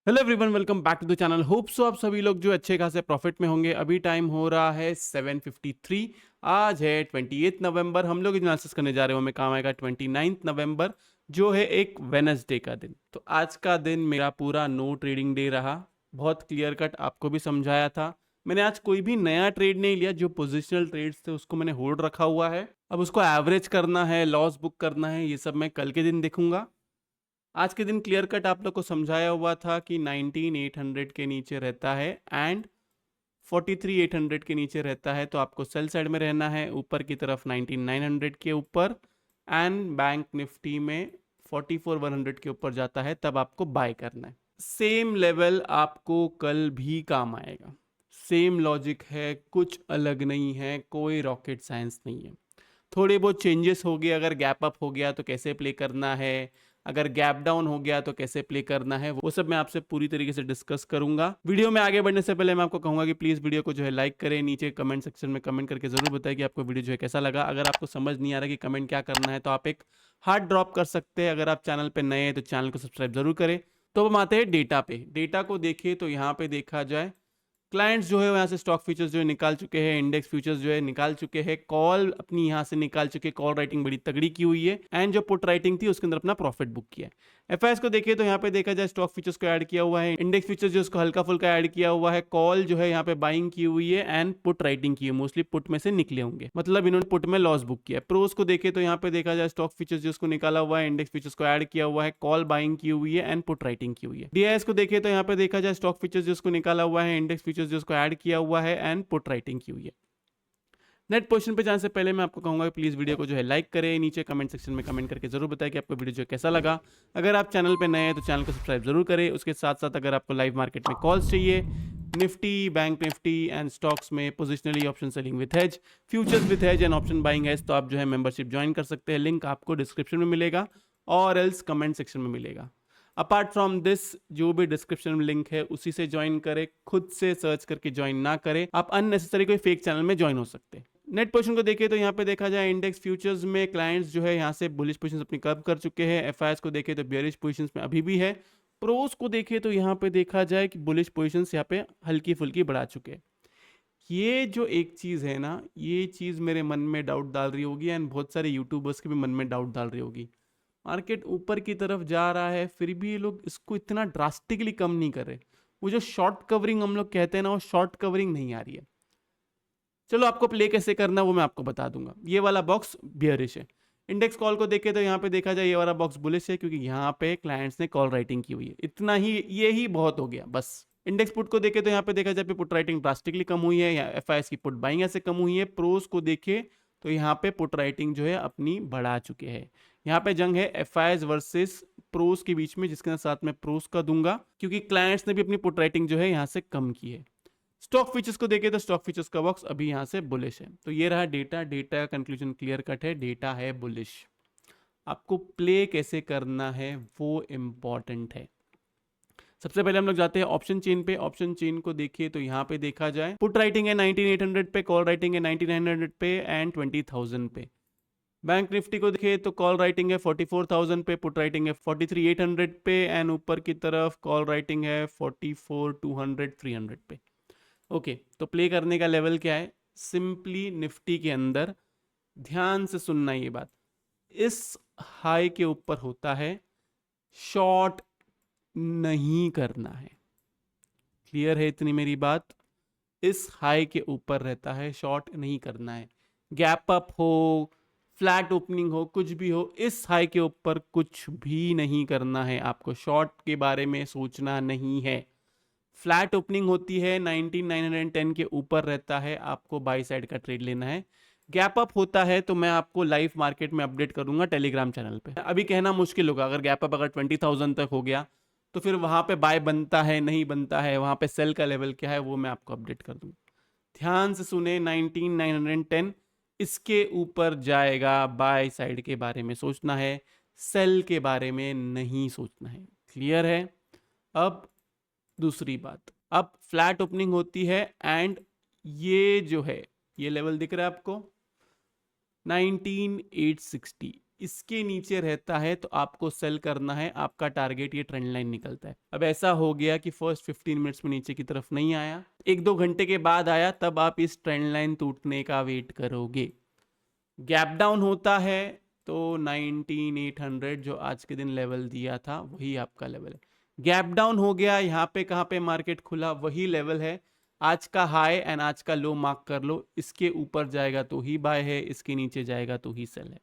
Hello everyone, welcome back to the channel. Hope so आप सभी लोग जो अच्छे खासे प्रॉफिट में होंगे। अभी टाइम हो रहा है 7:53। आज है 28 नवंबर। हम लोग एनालिसिस करने जा रहे हो, हमें काम आएगा 29 नवंबर जो है एक वेनसडे का दिन। तो आज का दिन मेरा पूरा नो ट्रेडिंग डे रहा। बहुत क्लियर कट आपको भी समझाया था। मैंने आज कोई भी नया ट्रेड नहीं लिया। जो पोजिशनल ट्रेड्स थे उसको मैंने होल्ड रखा हुआ है। अब उसको एवरेज करना है, लॉस बुक करना है, ये सब मैं कल के दिन देखूंगा। आज के दिन क्लियर कट आप लोग को समझाया हुआ था कि 19,800 के नीचे रहता है एंड 43,800 के नीचे रहता है, तो आपको सेल साइड में रहना है। ऊपर की तरफ 19,900 के ऊपर एंड बैंक निफ्टी में 44,100 के ऊपर जाता है, तब आपको बाय करना है। सेम लेवल आपको कल भी काम आएगा। सेम लॉजिक है, कुछ अलग नहीं है, कोई रॉकेट साइंस नहीं है। थोड़े बहुत चेंजेस हो गए। अगर गैप अप हो गया तो कैसे प्ले करना है, अगर गैप डाउन हो गया तो कैसे प्ले करना है, वो सब मैं आपसे पूरी तरीके से डिस्कस करूंगा। वीडियो में आगे बढ़ने से पहले मैं आपको कहूंगा कि प्लीज वीडियो को जो है लाइक करें। नीचे कमेंट सेक्शन में कमेंट करके जरूर बताएं कि आपको वीडियो जो है कैसा लगा। अगर आपको समझ नहीं आ रहा कि कमेंट क्या करना है तो आप एक हार्ट ड्रॉप कर सकते हैं। अगर आप चैनल पे नए हैं तो चैनल को सब्सक्राइब जरूर करें। तो हम आते हैं डेटा पे। डेटा को देखिए तो यहाँ पे देखा जाए क्लाइंट्स जो है यहाँ से स्टॉक फ्यूचर्स जो है निकाल चुके हैं, इंडेक्स फ्यूचर्स जो है निकाल चुके हैं, कॉल अपनी यहाँ से निकाल चुके हैं। कॉल राइटिंग बड़ी तगड़ी की हुई है एंड जो पुट राइटिंग थी उसके अंदर अपना प्रॉफिट बुक किया है। एफआईएस को देखिए तो यहाँ पे देखा जाए स्टॉक फ्यूचर्स को ऐड किया हुआ है, इंडेक्स फ्यूचर्स जो उसको हल्का फुल्का ऐड किया हुआ है, कॉल जो है यहाँ पे बाइंग की हुई है एंड पुट राइटिंग की है। मोस्टली पुट में से निकले होंगे, मतलब इन्होंने पुट में लॉस बुक किया है। प्रोस को देखे तो यहाँ पे देखा जाए स्टॉक फ्यूचर्स जो उसको निकाला हुआ है, इंडेक्स फ्यूचर्स को ऐड किया हुआ है, कॉल बाइंग की हुई है एंड पुट राइटिंग की हुई है। डीआईएस को देखे तो यहाँ पे देखा जाए स्टॉक फ्यूचर्स जो उसको निकाला हुआ है, इंडेक्स फ्यूचर्स जो उसको ऐड किया हुआ है एंड पुट राइटिंग की हुई है। नेट पोजीशन पे जाने से पहले मैं आपको कहूंगा कि प्लीज वीडियो को जो है लाइक करें। नीचे कमेंट सेक्शन में कमेंट करके जरूर बताएं कि आपको वीडियो जो है कैसा लगा। अगर आप चैनल पे नए हैं तो चैनल को सब्सक्राइब जरूर करें। उसके साथ साथ अगर आपको लाइव मार्केट में कॉल्स चाहिए, Nifty, bank Nifty and stocks में positionally option selling with hedge, futures with hedge and option buying hedge, तो आप जो है मेंबरशिप ज्वाइन कर सकते हैं। लिंक आपको डिस्क्रिप्शन में मिलेगा और एल्स कमेंट सेक्शन में मिलेगा। अपार्ट फ्रॉम दिस, जो भी डिस्क्रिप्शन में लिंक है उसी से ज्वाइन करें, खुद से सर्च करके ज्वाइन ना करें। आप अननेसेसरी कोई फेक चैनल में ज्वाइन हो सकते हैं। नेट पोजीशन को देखिए तो यहाँ पे देखा जाए इंडेक्स फ्यूचर्स में क्लाइंट्स जो है यहाँ से बुलिश पोजीशंस अपनी कब कर चुके हैं। एफआईएस को देखे तो बेयरिश पोजीशंस में अभी भी है। प्रोस को देखे तो यहाँ पे देखा जाए कि बुलिश पोजीशंस यहाँ पे हल्की फुल्की बढ़ा चुके हैं। ये जो एक चीज़ है ना, ये चीज़ मेरे मन में डाउट डाल रही होगी एंड बहुत सारे यूट्यूबर्स के भी मन में डाउट डाल रही होगी। मार्केट ऊपर की तरफ जा रहा है, फिर भी ये लोग इसको इतना ड्रास्टिकली कम नहीं कर रहे। वो जो शॉर्ट कवरिंग हम लोग कहते हैं ना, वो शॉर्ट कवरिंग नहीं आ रही है। चलो आपको प्ले कैसे करना वो मैं आपको बता दूंगा। ये वाला बॉक्स बियरिश है। इंडेक्स कॉल को देखे तो यहाँ पे देखा जाए ये वाला बॉक्स बुलिश है, क्योंकि यहाँ पे क्लाइंट्स ने कॉल राइटिंग की हुई है। इतना ही, ये ही बहुत हो गया बस। इंडेक्स पुट को देखे तो यहाँ पे देखा जाए पुट राइटिंग ड्रास्टिकली कम हुई है, या एफआईएस की पुट बाइंग ऐसे कम हुई है। प्रोस को देखे तो यहाँ पे पुट राइटिंग जो है अपनी बढ़ा चुके हैं। यहाँ पे जंग है एफआईएस वर्सेस प्रोस के बीच में, जिसके साथ में प्रोस का दूंगा, क्योंकि क्लाइंट्स ने भी अपनी पुट राइटिंग जो है यहाँ से कम की है। स्टॉक फीचर्स को देखें तो स्टॉक फीचर्स का बॉक्स अभी यहां से बुलिश है। तो ये रहा डेटा। डेटा का कंक्लूजन क्लियर कट है, डेटा है बुलिश। आपको प्ले कैसे करना है वो इंपॉर्टेंट है। सबसे पहले हम लोग जाते हैं ऑप्शन चेन पे। ऑप्शन चेन को देखिए तो यहाँ पे देखा जाए पुट राइटिंग है 19,800 पे, कॉल राइटिंग है 19,900 पे एंड 20,000 पे। बैंक निफ्टी को देखिए तो कॉल राइटिंग है 44,000 पे, पुट राइटिंग है 43,800 पे एंड ऊपर की तरफ कॉल राइटिंग है 44,200 300 पे। ओके, तो प्ले करने का लेवल क्या है? सिंपली निफ्टी के अंदर ध्यान से सुनना ये बात, इस हाई के ऊपर होता है, शॉर्ट नहीं करना है। क्लियर है इतनी मेरी बात? इस हाई के ऊपर रहता है, शॉर्ट नहीं करना है। गैप अप हो, फ्लैट ओपनिंग हो, कुछ भी हो, इस हाई के ऊपर कुछ भी नहीं करना है। आपको शॉर्ट के बारे में सोचना नहीं है। फ्लैट ओपनिंग होती है 19,910 के ऊपर रहता है, आपको बाई साइड का ट्रेड लेना है। गैप अप होता है तो मैं आपको लाइव मार्केट में अपडेट करूंगा टेलीग्राम चैनल पे। अभी कहना मुश्किल होगा, अगर गैप अप अगर 20,000 तक हो गया तो फिर वहां पे बाय बनता है नहीं बनता है, वहां पे सेल का लेवल क्या है वो मैं आपको अपडेट कर दूंगा। ध्यान से सुने, 19,910 इसके ऊपर जाएगा, बाय साइड के बारे में सोचना है, सेल के बारे में नहीं सोचना है। क्लियर है? अब दूसरी बात, अब फ्लैट ओपनिंग होती है एंड ये जो है, ये लेवल दिख रहा है आपको 19,860, इसके नीचे रहता है तो आपको सेल करना है, आपका टारगेट ये ट्रेंड लाइन निकलता है। अब ऐसा हो गया कि फर्स्ट 15 मिनट्स में नीचे की तरफ नहीं आया, 1-2 घंटे के बाद आया, तब आप इस ट्रेंड लाइन टूटने का वेट करोगे। गैप डाउन होता है तो 19800 जो आज के दिन लेवल दिया था वही आपका लेवल है। गैप डाउन हो गया, यहाँ पे कहाँ पे मार्केट खुला, वही लेवल है। आज का हाई एंड आज का लो मार्क कर लो, इसके ऊपर जाएगा तो ही बाय है, इसके नीचे जाएगा तो ही सेल है।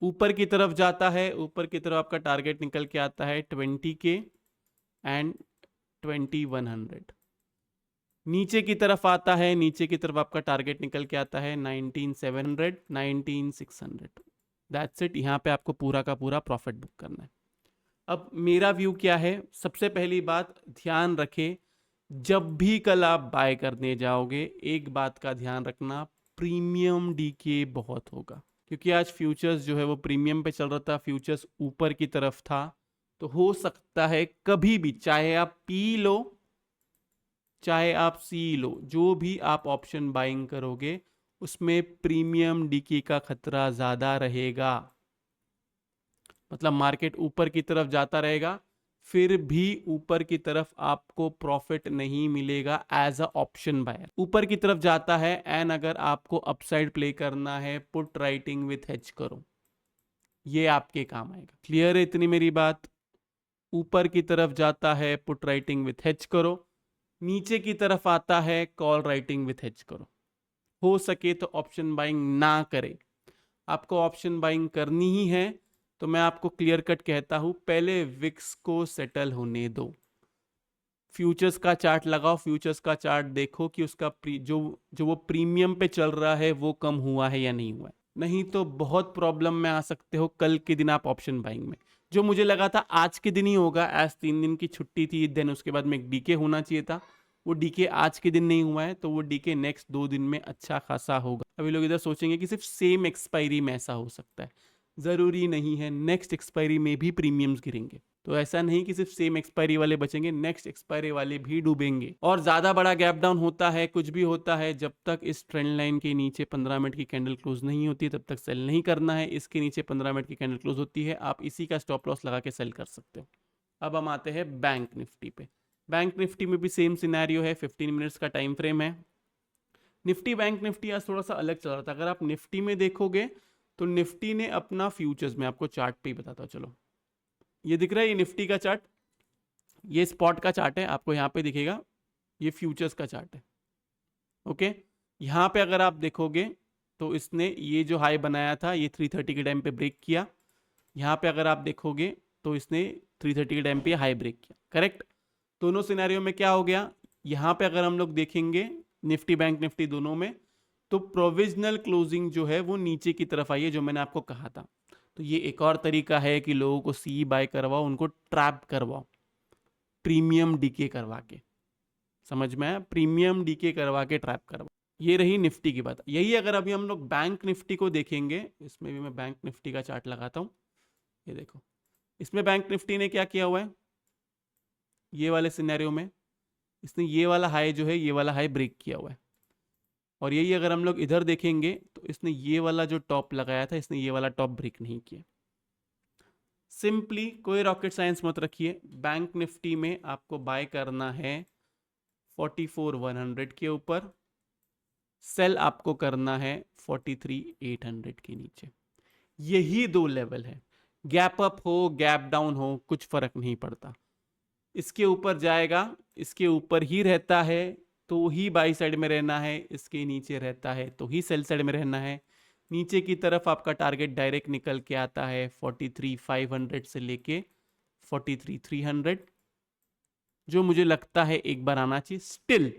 ऊपर की तरफ जाता है, ऊपर की तरफ आपका टारगेट निकल के आता है 20 के एंड 2100। नीचे की तरफ आता है, नीचे की तरफ आपका टारगेट निकल के आता है 19700, 19600। That's it. यहाँ पे आपको पूरा का पूरा प्रॉफिट बुक करना है। अब मेरा व्यू क्या है, सबसे पहली बात ध्यान रखें, जब भी कल आप बाय करने जाओगे एक बात का ध्यान रखना, प्रीमियम डीके बहुत होगा, क्योंकि आज फ्यूचर्स जो है वो प्रीमियम पे चल रहा था, फ्यूचर्स ऊपर की तरफ था, तो हो सकता है कभी भी, चाहे आप पी लो चाहे आप सी लो, जो भी आप ऑप्शन बाइंग करोगे उसमें प्रीमियम डीके का खतरा ज्यादा रहेगा। मतलब मार्केट ऊपर की तरफ जाता रहेगा, फिर भी ऊपर की तरफ आपको प्रॉफिट नहीं मिलेगा एज अ ऑप्शन बायर। ऊपर की तरफ जाता है एंड अगर आपको अपसाइड प्ले करना है, पुट राइटिंग विथ हेज करो, ये आपके काम आएगा। क्लियर है इतनी मेरी बात? ऊपर की तरफ जाता है, पुट राइटिंग विथ हेज करो, नीचे की तरफ आता है, कॉल राइटिंग विथ हेज करो। हो सके तो ऑप्शन बाइंग ना करें। आपको ऑप्शन बाइंग करनी ही है तो मैं आपको क्लियर कट कहता हूं, पहले विक्स को सेटल होने दो। फ्यूचर्स का चार्ट लगाओ, फ्यूचर्स का चार्ट देखो कि उसका जो वो प्रीमियम पे चल रहा है वो कम हुआ है या नहीं हुआ है। नहीं तो बहुत प्रॉब्लम में आ सकते हो कल के दिन आप ऑप्शन बाइंग में। जो मुझे लगा था आज के दिन ही होगा, आज 3 दिन की छुट्टी थी, देन उसके बाद में एक डीके होना चाहिए था, वो डीके आज के दिन नहीं हुआ है, तो वो डीके नेक्स्ट 2 दिन में अच्छा खासा होगा। अभी लोग इधर सोचेंगे कि सिर्फ सेम एक्सपायरी में ऐसा हो सकता है, जरूरी नहीं है, नेक्स्ट एक्सपायरी में भी प्रीमियम्स गिरेंगे। तो ऐसा नहीं कि सिर्फ सेम एक्सपायरी वाले बचेंगे, नेक्स्ट एक्सपायरी वाले भी डूबेंगे। और ज्यादा बड़ा गैप डाउन होता है, कुछ भी होता है, जब तक इस ट्रेंड लाइन के नीचे 15 मिनट की कैंडल क्लोज नहीं होती तब तक सेल नहीं करना है। इसके नीचे 15 मिनट की कैंडल क्लोज होती है, आप इसी का स्टॉप लॉस लगा के सेल कर सकते हो। अब हम आते हैं बैंक निफ्टी पे। बैंक निफ्टी में भी सेम सिनेरियो है, 15 मिनट्स का टाइम फ्रेम है। निफ्टी बैंक निफ्टी आज थोड़ा सा अलग चल रहा था। अगर आप निफ्टी में देखोगे तो निफ्टी ने अपना फ्यूचर्स में, आपको चार्ट पे ही बताता हूँ, चलो ये दिख रहा है, ये निफ्टी का चार्ट, ये स्पॉट का चार्ट है, आपको यहाँ पे दिखेगा, ये फ्यूचर्स का चार्ट है। ओके, यहाँ पे अगर आप देखोगे तो इसने ये जो हाई बनाया था ये 330 के टाइम पे ब्रेक किया। यहाँ पे अगर आप देखोगे तो इसने 330 के टाइम पे हाई ब्रेक किया, करेक्ट। दोनों सिनेरियो में क्या हो गया, यहाँ पे अगर हम लोग देखेंगे निफ्टी बैंक निफ्टी दोनों में, तो प्रोविजनल क्लोजिंग जो है वो नीचे की तरफ आई है, जो मैंने आपको कहा था। तो ये एक और तरीका है कि लोगों को सी बाय करवाओ, उनको ट्रैप करवाओ, प्रीमियम डीके करवा के। समझ में आया? प्रीमियम डीके करवा के ट्रैप करवाओ। ये रही निफ्टी की बात। यही अगर अभी हम लोग बैंक निफ्टी को देखेंगे, इसमें भी मैं बैंक निफ्टी का चार्ट लगाता हूँ, ये देखो, इसमें बैंक निफ्टी ने क्या किया हुआ है, ये वाले सिनेरियो में इसने ये वाला हाई जो है, ये वाला हाई ब्रेक किया हुआ है। और यही अगर हम लोग इधर देखेंगे तो इसने ये वाला जो टॉप लगाया था, इसने ये वाला टॉप ब्रेक नहीं किया। सिंपली कोई रॉकेट साइंस मत रखिए, बैंक निफ्टी में आपको बाय करना है 44,100 के ऊपर, सेल आपको करना है 43,800 के नीचे। यही दो लेवल है, गैप अप हो गैप डाउन हो कुछ फर्क नहीं पड़ता। इसके ऊपर जाएगा, इसके ऊपर ही रहता है तो ही बाई साइड में रहना है, इसके नीचे रहता है तो ही सेल साइड में रहना है। नीचे की तरफ आपका टारगेट डायरेक्ट निकल के आता है 43,500 से लेके 43,300, जो मुझे लगता है एक बार आना चाहिए। स्टिल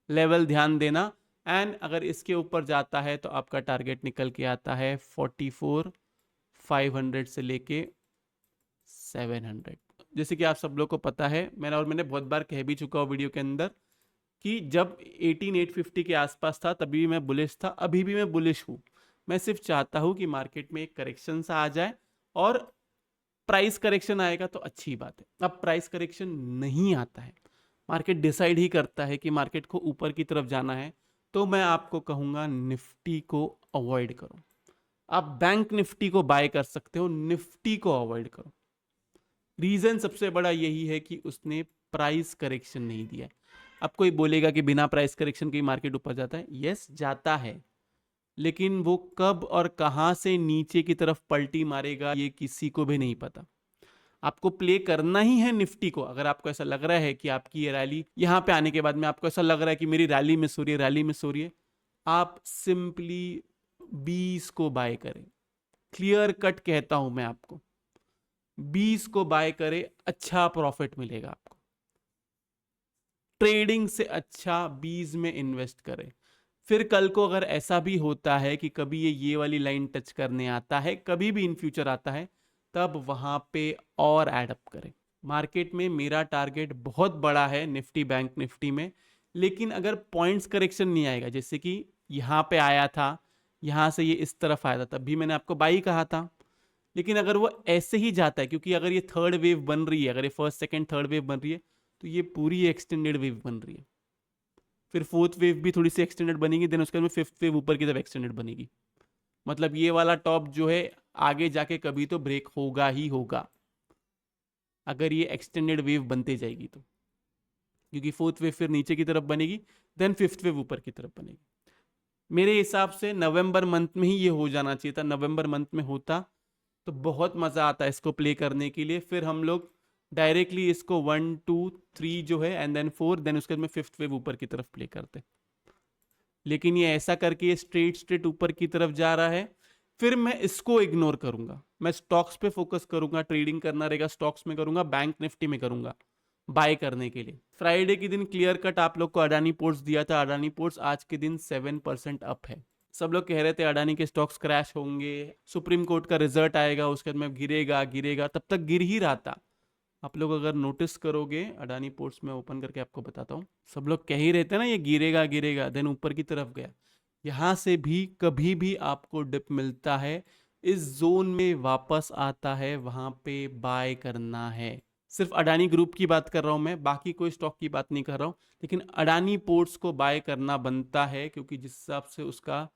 लेवल ध्यान देना, एंड अगर इसके ऊपर जाता है तो आपका टारगेट निकल के आता है 44,500 से लेके 700। जैसे कि आप सब लोग को पता है, मैंने बहुत बार कह भी चुका हूँ वीडियो के अंदर कि जब 18,850 के आसपास था तभी भी मैं बुलिश था, अभी भी मैं बुलिश हूँ। मैं सिर्फ चाहता हूँ कि मार्केट में एक करेक्शन सा आ जाए, और प्राइस करेक्शन आएगा तो अच्छी बात है। अब प्राइस करेक्शन नहीं आता है, मार्केट डिसाइड ही करता है कि मार्केट को ऊपर की तरफ जाना है, तो मैं आपको कहूँगा निफ्टी को अवॉइड करो। आप बैंक निफ्टी को बाय कर सकते हो, निफ्टी को अवॉइड करो। रीजन सबसे बड़ा यही है कि उसने प्राइस करेक्शन नहीं दिया है। अब कोई बोलेगा कि बिना प्राइस करेक्शन के मार्केट ऊपर जाता है, यस जाता है, लेकिन वो कब और कहां से नीचे की तरफ पलटी मारेगा ये किसी को भी नहीं पता। आपको प्ले करना ही है निफ्टी को। अगर आपको ऐसा लग रहा है कि आपकी ये रैली यहां पे आने के बाद में आपको ऐसा लग रहा है कि मेरी रैली मिस हो रही है, रैली मिस हो रही है, आप सिंपली 20 को बाय करें। क्लियर कट कहता हूं मैं आपको, 20 को बाय करें, अच्छा प्रॉफिट मिलेगा आपको। ट्रेडिंग से अच्छा 20 में इन्वेस्ट करें। फिर कल को अगर ऐसा भी होता है कि कभी ये वाली लाइन टच करने आता है, कभी भी इन फ्यूचर आता है, तब वहां पे और एडअप करें। मार्केट में मेरा टारगेट बहुत बड़ा है निफ्टी बैंक निफ्टी में, लेकिन अगर पॉइंट्स करेक्शन नहीं आएगा, जैसे कि यहां पे आया था, यहां से ये इस तरफ आया था, तब भी मैंने आपको बाई कहा था। लेकिन अगर वो ऐसे ही जाता है, क्योंकि अगर ये थर्ड वेव बन रही है, अगर ये फर्स्ट सेकंड थर्ड वेव बन रही है, तो ये पूरी एक्सटेंडेड वेव बन रही है। फिर फोर्थ वेव भी थोड़ी सी एक्सटेंडेड बनेगी, देन उसके बाद में फिफ्थ वेव ऊपर की तरफ एक्सटेंडेड बनेगी। मतलब ये वाला टॉप जो है आगे जाके कभी तो ब्रेक होगा ही होगा, अगर ये एक्सटेंडेड वेव बनते जाएगी तो। क्योंकि फोर्थ वेव फिर नीचे की तरफ बनेगी, देन फिफ्थ वेव ऊपर की तरफ बनेगी। मेरे हिसाब से नवंबर मंथ में ही ये हो जाना चाहिए था। नवंबर मंथ में होता तो बहुत मजा आता है इसको प्ले करने के लिए। फिर हम लोग डायरेक्टली इसको 1 2 3 जो है एंड देन 4, देन उसके बाद में फिफ्थ वेव ऊपर की तरफ प्ले करते। लेकिन ये ऐसा करके ये स्ट्रेट स्ट्रेट ऊपर की तरफ जा रहा है, फिर मैं इसको इग्नोर करूंगा, मैं स्टॉक्स पे फोकस करूंगा, ट्रेडिंग करना रहेगा स्टॉक्स में करूंगा, बैंक निफ्टी में करूंगा बाय करने के लिए। फ्राइडे के दिन क्लियर कट आप लोग को अडानी पोर्ट्स दिया था। अडानी पोर्ट्स आज के दिन 7% अप है। सब लोग कह रहे थे अडानी के स्टॉक्स क्रैश होंगे, सुप्रीम कोर्ट का रिजल्ट आएगा, उसके बाद में गिरेगा गिरेगा, तब तक गिर ही रहा था। आप लोग अगर नोटिस करोगे, अडानी पोर्ट्स में ओपन करके आपको बताता हूँ, सब लोग कह ही रहते ना ये गिरेगा गिरेगा, देन ऊपर की तरफ गया। यहां से भी कभी भी आपको डिप मिलता है, इस जोन में वापस आता है, वहां पे बाय करना है। सिर्फ अडानी ग्रुप की बात कर रहा हूं मैं, बाकी कोई स्टॉक की बात नहीं कर रहा हूं, लेकिन अडानी पोर्ट्स को बाय करना बनता है, क्योंकि जिस हिसाब से उसका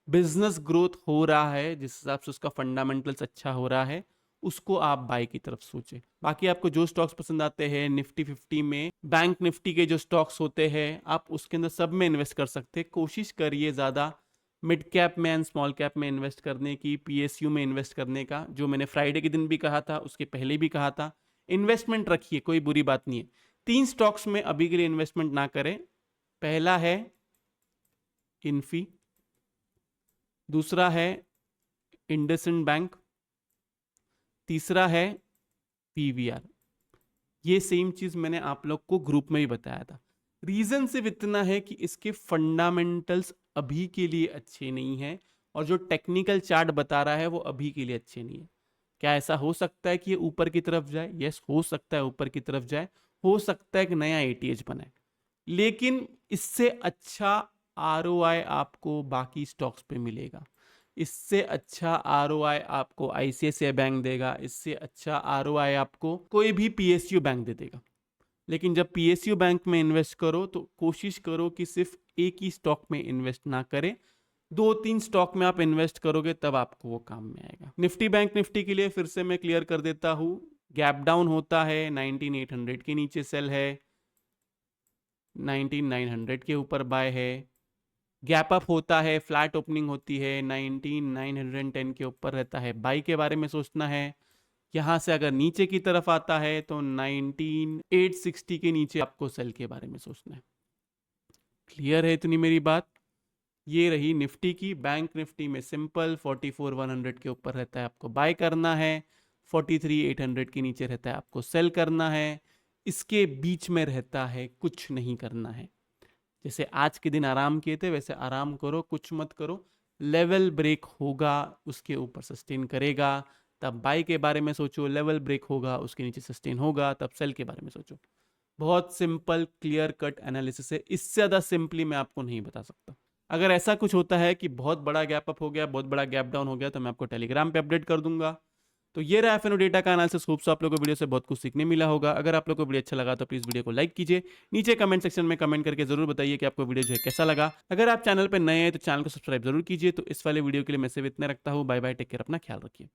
बिजनेस ग्रोथ हो रहा है, जिस हिसाब से उसका फंडामेंटल्स अच्छा हो रहा है, उसको आप बाय की तरफ सोचें। बाकी आपको जो स्टॉक्स पसंद आते हैं निफ्टी 50 में, बैंक निफ्टी के जो स्टॉक्स होते हैं, आप उसके अंदर सब में इन्वेस्ट कर सकते हैं। कोशिश करिए ज़्यादा मिड कैप में एंड स्मॉल कैप में इन्वेस्ट करने की, पीएसयू में इन्वेस्ट करने का, जो मैंने फ्राइडे के दिन भी कहा था, उसके पहले भी कहा था। इन्वेस्टमेंट रखिए, कोई बुरी बात नहीं है। 3 स्टॉक्स में अभी के लिए इन्वेस्टमेंट ना करें। पहला है इन्फी, दूसरा है इंडसइंड बैंक, तीसरा है पीवीआर। ये सेम चीज मैंने आप लोग को ग्रुप में ही बताया था। रीजन सिर्फ इतना है कि इसके फंडामेंटल्स अभी के लिए अच्छे नहीं है, और जो टेक्निकल चार्ट बता रहा है वो अभी के लिए अच्छे नहीं है। क्या ऐसा हो सकता है कि ये ऊपर की तरफ जाए? यस, हो सकता है ऊपर की तरफ जाए, हो सकता है कि नया एटीएच बनाए, लेकिन इससे अच्छा आरओआई आपको बाकी स्टॉक्स पे मिलेगा। इससे अच्छा आरओआई आपको आईसीआईसीआई बैंक देगा, इससे अच्छा आरओआई आपको कोई भी पीएसयू बैंक दे देगा। लेकिन जब पीएसयू बैंक में इन्वेस्ट करो तो कोशिश करो कि सिर्फ एक ही स्टॉक में इन्वेस्ट ना करें, 2-3 स्टॉक में आप इन्वेस्ट करोगे, तब आपको वो काम में आएगा। निफ्टी बैंक निफ्टी के लिए फिर से मैं क्लियर कर देता हूं, गैप डाउन होता है, 19800 के नीचे सेल है, 19900 के ऊपर बाय है। गैप अप होता है, फ्लैट ओपनिंग होती है, 19910 के ऊपर रहता है, बाई के बारे में सोचना है। यहां से अगर नीचे की तरफ आता है तो 19860 के नीचे आपको सेल के बारे में सोचना है। क्लियर है इतनी मेरी बात? ये रही निफ्टी की। बैंक निफ्टी में सिंपल 44100 के ऊपर रहता है, आपको बाय करना है, 43800 के नीचे रहता है, आपको सेल करना है। इसके बीच में रहता है कुछ नहीं करना है। जैसे आज के दिन आराम किए थे वैसे आराम करो, कुछ मत करो। लेवल ब्रेक होगा, उसके ऊपर सस्टेन करेगा, तब बाई के बारे में सोचो। लेवल ब्रेक होगा, उसके नीचे सस्टेन होगा, तब सेल के बारे में सोचो। बहुत सिंपल क्लियर कट एनालिसिस है, इससे ज़्यादा सिंपली मैं आपको नहीं बता सकता। अगर ऐसा कुछ होता है कि बहुत बड़ा गैप अप हो गया, बहुत बड़ा गैप डाउन हो गया, तो मैं आपको टेलीग्राम पे अपडेट कर दूंगा। तो ये रहा एफएनओ डेटा का एनालिसिस। होप सो आप लोगों को वीडियो से बहुत कुछ सीखने मिला होगा। अगर आप लोगों को वीडियो अच्छा लगा तो प्लीज वीडियो को लाइक कीजिए। नीचे कमेंट सेक्शन में कमेंट करके जरूर बताइए कि आपको वीडियो जो है कैसा लगा। अगर आप चैनल पर नए हैं तो चैनल को सब्सक्राइब जरूर कीजिए। तो इस वाले वीडियो के लिए मैं सिर्फ इतना रखता हूँ। बाय बाय, टेक केयर, अपना ख्याल रखिए।